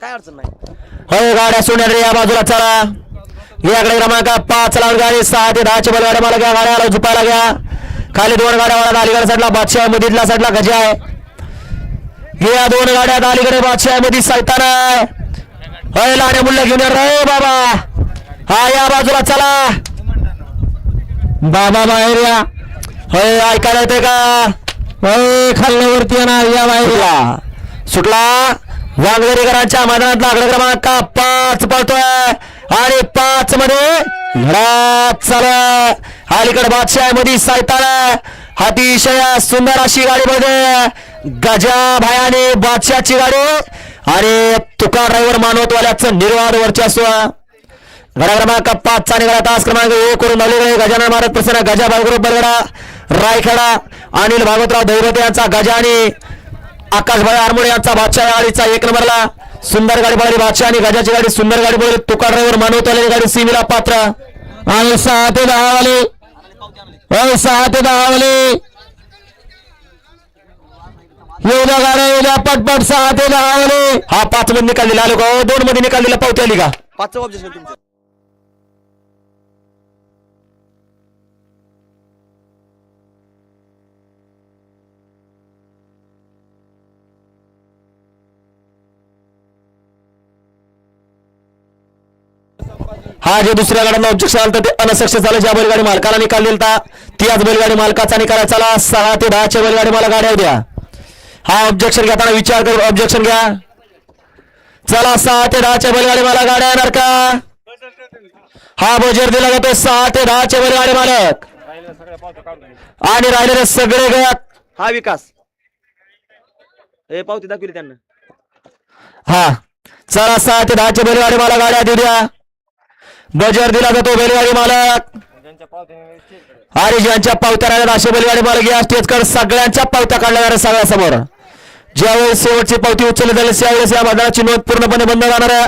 काय अडचण नाही. हो गाड्या सोडणार या बाजूला चला. याकडे क्रमांक 5 ला गाडी 6 ते 10 ची बैलगाड्या मला घ्या. गाड्याला झुपायला घ्या. खाली 2 गाड्या वाळा अलीकडे साईडला बादशाह मधीतल्या साईडला गजा आहे. या 2 गाड्या अलीकडे बादशाह मध्ये सैतान आहे. होय लाणे मुल्ले घेऊन रे बाबा. हा या बाजूला चला बाबा बाहेर या. होय ऐकायला येते का. होय खाल्ल्यावरती येणार या बाहेरला सुटला. वांगदरीकरांच्या मैदानातला आकडा क्रमांक 5 पळतोय आणि 5 मध्ये घरात चालू. अलीकडे बादशाह मध्ये सैतान अतिशय सुंदर अशी गाडी मध्ये गजा भायाने बादशाहची गाडी आणि तुका ड्रायव्हर मानवतवाल्याचं निर्वाद वर्चस्व. गडा क्रमांक 5 चा निघाला तास क्रमांक 1 वरून अलीकडे गजानन महाराज प्रसन्न गजा बाळगुरु बरगडा रायखेडा अनिल भागवतराव दैवते यांचा गजा आणि आकाशभाई आरमोडे यांचा बादशाह गाडीचा 1 नंबरला सुंदर गाडी पळाली. बादशाह आणि गजाची गाडी सुंदर गाडी पळाली. तुका ड्रायव्हर मानवतवाल्याची गाडी सीमीला पात्र आणि 6 ते 10 वाले. 6 ते 10 वाले येऊद्या गाड्या येऊद्या पटपट. 6 ते 10 वाले. हा 5 मध्ये निकाल आलो का. 2 मध्ये निकाल दिला पावती आली का. 5चं ऑब्जेक्शन तुमचं. हा जे दुसऱ्या गाड्यांना ऑब्जेक्शन आलं ते अनसक्ष झालं. ज्या बैलगाडी मालकाला निकाल दिलता त्याच बैलगाडी मालकाचा निकाल चला. 6 ते 10 च्या बैलगाडी मला गाड्या द्या. हा ऑब्जेक्शन घेताना विचार करून ऑब्जेक्शन घ्या. चला 6 ते 10 च्या बैलगाडी मला गाड्या येणार का. हा बजेट दिला जातो 6 ते 10 चे बैलगाडी मालक आणि राहिलेले सगळे गट. हा विकास हे पावती दाखवली त्यांना. हा चला 6 ते 10 चे बैलगाडी मला गाड्या देऊ द्या. बजेट दिला जातो बैलगाडी मालक आणि ज्यांच्या पावत्या राहिल्या असे बैलगाडी मालक या स्टेजकडे सगळ्यांच्या पावत्या काढल्या जाणार सगळ्यासमोर. ज्यावेळेस शेवटची पावती उचलली जाईल त्यावेळेस या मैदानाची नोंद पूर्णपणे बंद राहणार आहे.